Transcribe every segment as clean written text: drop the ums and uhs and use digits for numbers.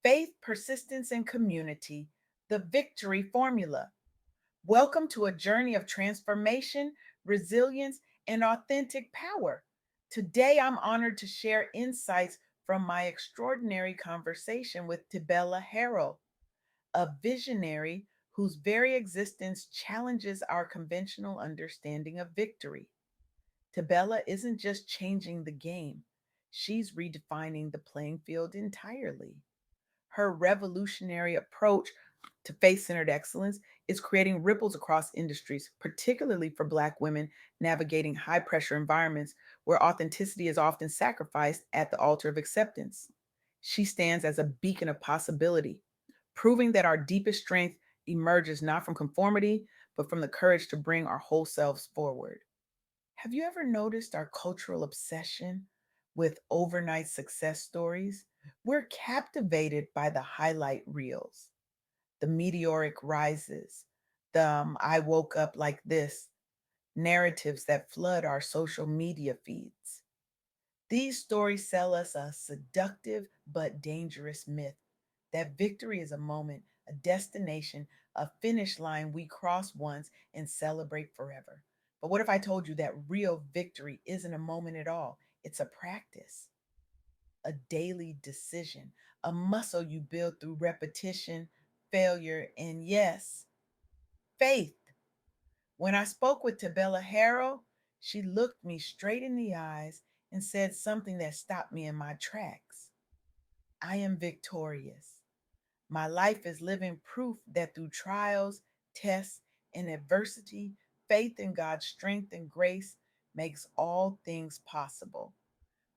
Faith, persistence, and community, the victory formula. Welcome to a journey of transformation, resilience, and authentic power. Today, I'm honored to share insights from my extraordinary conversation with Tybella Harrell, a visionary whose very existence challenges our conventional understanding of victory. Tybella isn't just changing the game, she's redefining the playing field entirely. Her revolutionary approach to faith centered excellence is creating ripples across industries, particularly for Black women navigating high pressure environments where authenticity is often sacrificed at the altar of acceptance. She stands as a beacon of possibility, proving that our deepest strength emerges not from conformity, but from the courage to bring our whole selves forward. Have you ever noticed our cultural obsession with overnight success stories? We're captivated by the highlight reels, the meteoric rises, the I woke up like this narratives that flood our social media feeds. These stories sell us a seductive but dangerous myth that victory is a moment, a destination, a finish line we cross once and celebrate forever. But what if I told you that real victory isn't a moment at all? It's a practice, a daily decision, a muscle you build through repetition, failure, and yes, faith. When I spoke with Tabella Harrell, she looked me straight in the eyes and said something that stopped me in my tracks. I am victorious. My life is living proof that through trials, tests, and adversity, faith in God's strength and grace makes all things possible.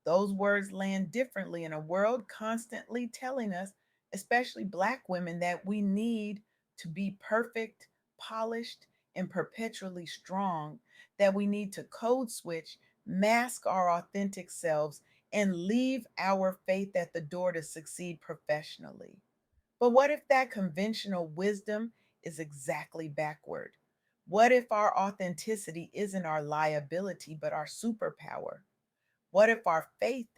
Those words land differently in a world constantly telling us, especially Black women, that we need to be perfect, polished, and perpetually strong, that we need to code switch, mask our authentic selves, and leave our faith at the door to succeed professionally. But what if that conventional wisdom is exactly backward? What if our authenticity isn't our liability, but our superpower? What if our faith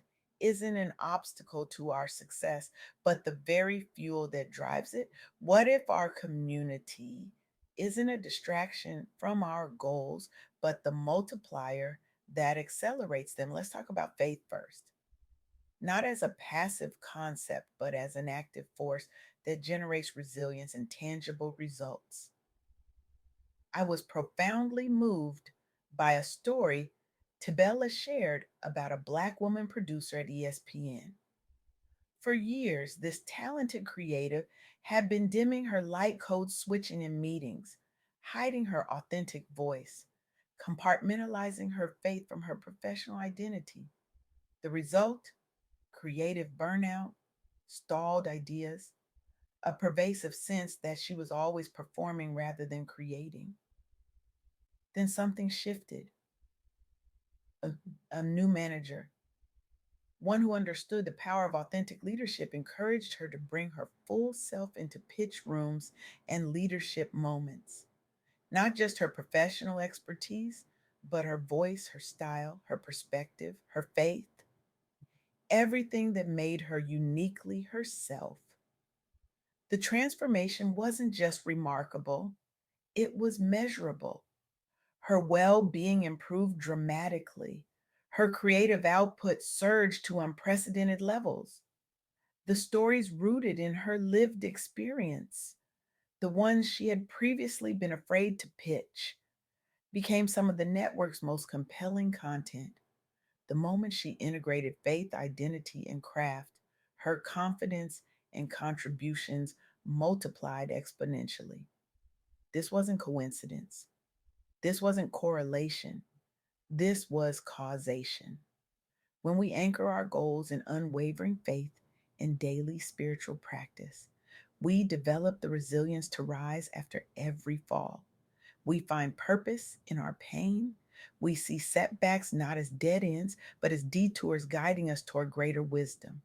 isn't an obstacle to our success, but the very fuel that drives it? What if our community isn't a distraction from our goals, but the multiplier that accelerates them? Let's talk about faith first. Not as a passive concept, but as an active force that generates resilience and tangible results. I was profoundly moved by a story Tibella shared about a Black woman producer at ESPN. For years, this talented creative had been dimming her light code switching in meetings, hiding her authentic voice, compartmentalizing her faith from her professional identity. The result? Creative burnout, stalled ideas, a pervasive sense that she was always performing rather than creating. Then something shifted. A, a new manager, one who understood the power of authentic leadership, encouraged her to bring her full self into pitch rooms and leadership moments. Not just her professional expertise, but her voice, her style, her perspective, her faith, everything that made her uniquely herself. The transformation wasn't just remarkable, it was measurable. Her well being improved dramatically. Her creative output surged to unprecedented levels. The stories rooted in her lived experience, the ones she had previously been afraid to pitch, became some of the network's most compelling content. The moment she integrated faith, identity, and craft, her confidence and contributions multiplied exponentially. This wasn't coincidence. This wasn't correlation. This was causation. When we anchor our goals in unwavering faith and daily spiritual practice, we develop the resilience to rise after every fall. We find purpose in our pain. We see setbacks not as dead ends, but as detours guiding us toward greater wisdom.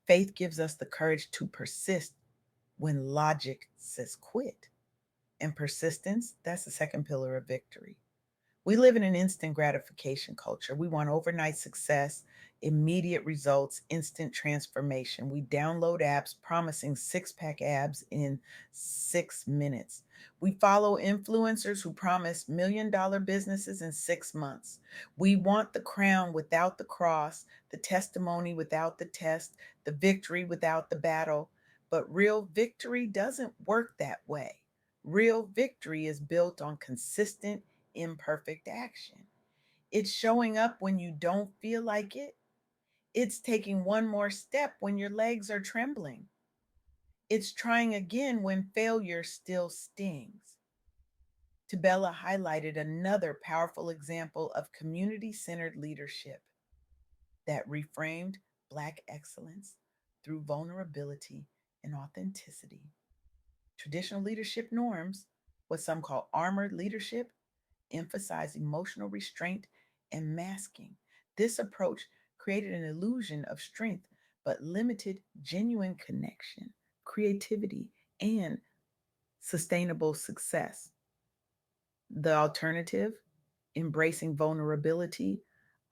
Faith gives us the courage to persist when logic says quit. And persistence, that's the second pillar of victory. We live in an instant gratification culture. We want overnight success, immediate results, instant transformation. We download apps promising six pack abs in 6 minutes. We follow influencers who promise $1 million businesses in 6 months. We want the crown without the cross, the testimony without the test, the victory without the battle. But real victory doesn't work that way. Real victory is built on consistent, imperfect action. It's showing up when you don't feel like it. It's taking one more step when your legs are trembling. It's trying again when failure still stings. Tybella highlighted another powerful example of community centered leadership that reframed Black excellence through vulnerability and authenticity. Traditional leadership norms, what some call armored leadership, emphasize emotional restraint and masking. This approach created an illusion of strength but limited genuine connection, creativity, and sustainable success. The alternative, embracing vulnerability,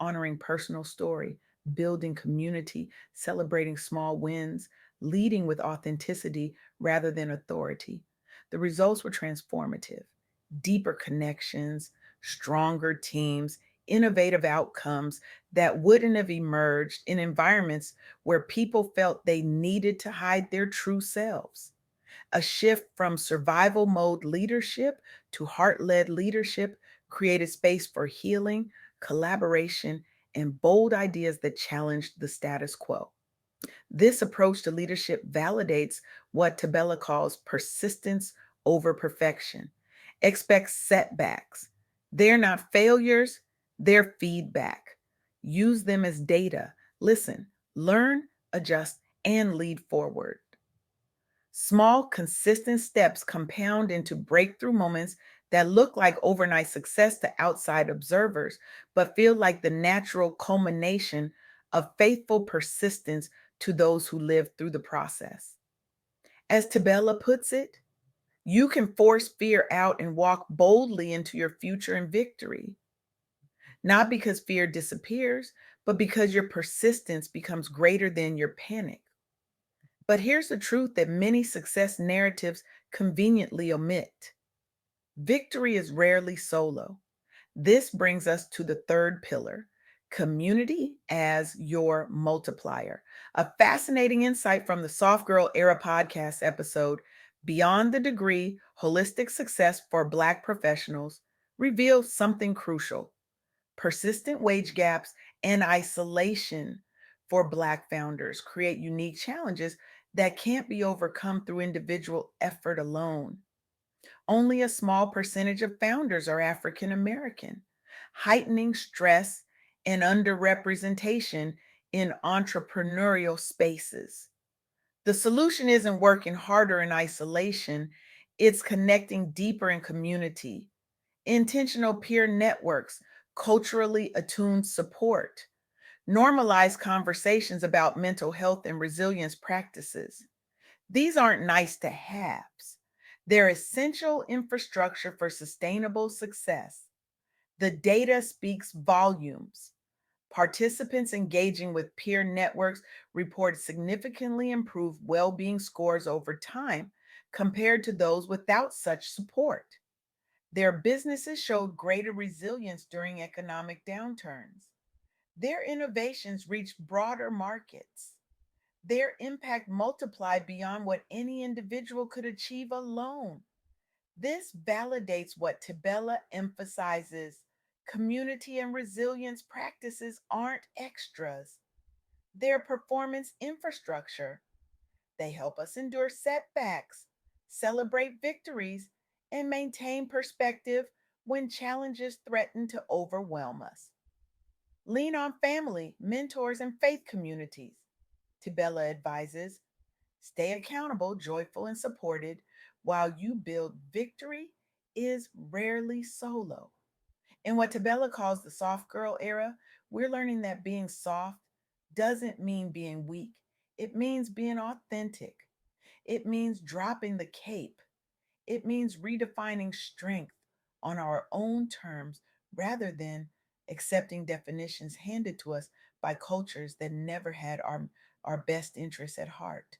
honoring personal story, building community, celebrating small wins, leading with authenticity rather than authority. The results were transformative: deeper connections, stronger teams, innovative outcomes that wouldn't have emerged in environments where people felt they needed to hide their true selves. A shift from survival mode leadership to heart led leadership created space for healing, collaboration, and bold ideas that challenged the status quo. This approach to leadership validates what Tabella calls persistence over perfection. Expect setbacks. They're not failures, they're feedback. Use them as data. Listen, learn, adjust, and lead forward. Small, consistent steps compound into breakthrough moments that look like overnight success to outside observers, but feel like the natural culmination of faithful persistence to those who live through the process. As Tabella puts it, you can force fear out and walk boldly into your future in victory, not because fear disappears, but because your persistence becomes greater than your panic. But here's the truth that many success narratives conveniently omit: victory is rarely solo. This brings us to the third pillar: community as your multiplier. A fascinating insight from the Soft Girl Era podcast episode, Beyond the Degree: Holistic Success for Black Professionals, reveals something crucial. Persistent wage gaps and isolation for Black founders create unique challenges that can't be overcome through individual effort alone. Only a small percentage of founders are African American, heightening stress and underrepresentation in entrepreneurial spaces. The solution isn't working harder in isolation, it's connecting deeper in community, intentional peer networks, culturally attuned support, normalize conversations about mental health and resilience practices. These aren't nice to haves, they're essential infrastructure for sustainable success. The data speaks volumes. Participants engaging with peer networks report significantly improved well being scores over time compared to those without such support. Their businesses showed greater resilience during economic downturns. Their innovations reached broader markets. Their impact multiplied beyond what any individual could achieve alone. This validates what Tibella emphasizes: community and resilience practices aren't extras, they're performance infrastructure. They help us endure setbacks, celebrate victories, and maintain perspective when challenges threaten to overwhelm us. Lean on family, mentors, and faith communities. Tibella advises: stay accountable, joyful, and supported while you build. Victory is rarely solo. In what Tibella calls the soft girl era, we're learning that being soft doesn't mean being weak. It means being authentic. It means dropping the cape. It means redefining strength on our own terms rather than accepting definitions handed to us by cultures that never had our best interests at heart.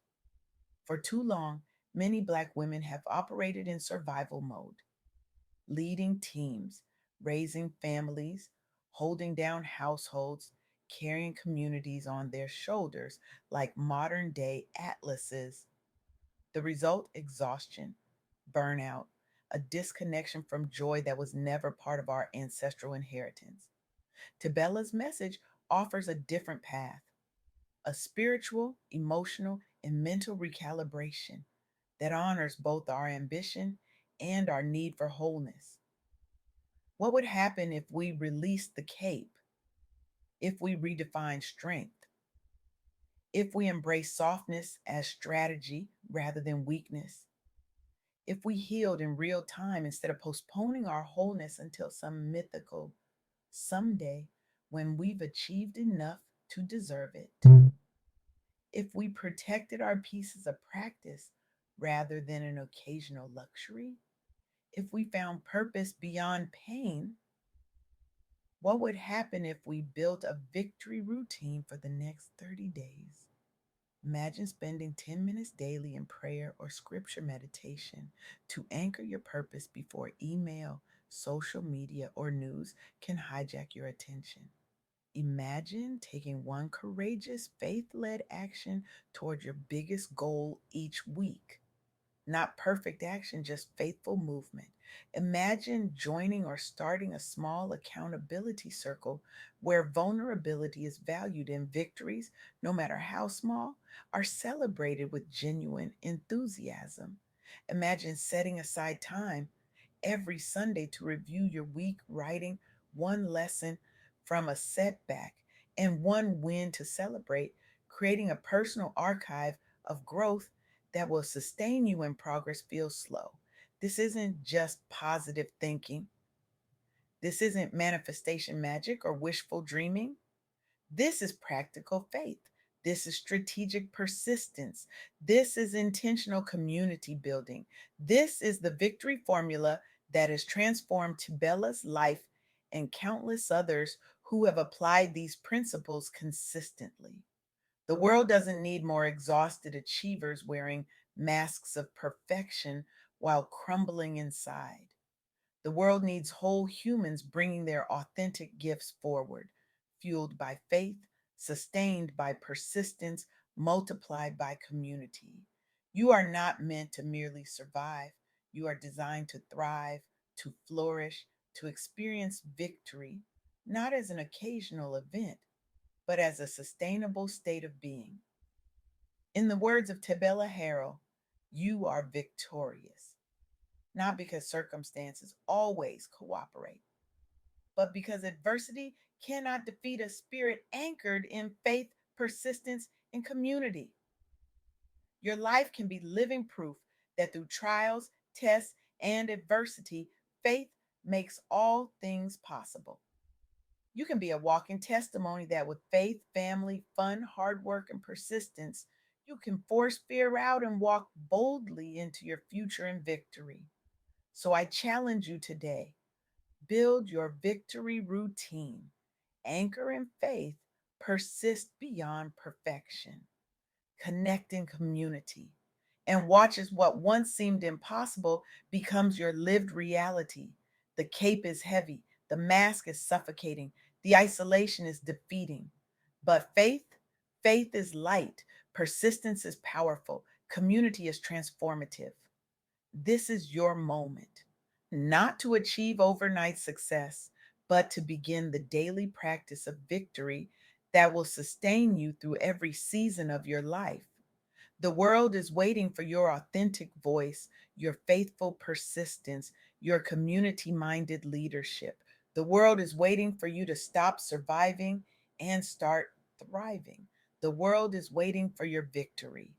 For too long, many Black women have operated in survival mode, leading teams, raising families, holding down households, carrying communities on their shoulders like modern day atlases. The result: exhaustion, burnout, a disconnection from joy that was never part of our ancestral inheritance. Tabella's message offers a different path, a spiritual, emotional, and mental recalibration that honors both our ambition and our need for wholeness. What would happen if we released the cape, if we redefine strength, if we embrace softness as strategy rather than weakness, if we healed in real time instead of postponing our wholeness until some mythical someday when we've achieved enough to deserve it, if we protected our pieces of practice rather than an occasional luxury, if we found purpose beyond pain, what would happen if we built a victory routine for the next 30 days? Imagine spending 10 minutes daily in prayer or scripture meditation to anchor your purpose before email, social media, or news can hijack your attention. Imagine taking one courageous, faith led action toward your biggest goal each week. Not perfect action, just faithful movement. Imagine joining or starting a small accountability circle where vulnerability is valued and victories, no matter how small, are celebrated with genuine enthusiasm. Imagine setting aside time every Sunday to review your week, writing one lesson from a setback and one win to celebrate, creating a personal archive of growth that will sustain you when progress feels slow. This isn't just positive thinking. This isn't manifestation magic or wishful dreaming. This is practical faith. This is strategic persistence. This is intentional community building. This is the victory formula that has transformed Tibella's life and countless others who have applied these principles consistently. The world doesn't need more exhausted achievers wearing masks of perfection while crumbling inside. The world needs whole humans bringing their authentic gifts forward, fueled by faith, sustained by persistence, multiplied by community. You are not meant to merely survive. You are designed to thrive, to flourish, to experience victory, not as an occasional event, but as a sustainable state of being. In the words of Tybella Harrell, you are victorious, not because circumstances always cooperate, but because adversity cannot defeat a spirit anchored in faith, persistence, and community. Your life can be living proof that through trials, tests, and adversity, faith makes all things possible. You can be a walking testimony that with faith, family, fun, hard work, and persistence, you can force fear out and walk boldly into your future in victory. So I challenge you today: build your victory routine, anchor in faith, persist beyond perfection, connect in community, and watch as what once seemed impossible becomes your lived reality. The cape is heavy, the mask is suffocating, the isolation is defeating. But faith is light, persistence is powerful, community is transformative. This is your moment, not to achieve overnight success, but to begin the daily practice of victory that will sustain you through every season of your life. The world is waiting for your authentic voice, your faithful persistence, your community minded leadership. The world is waiting for you to stop surviving and start thriving. The world is waiting for your victory.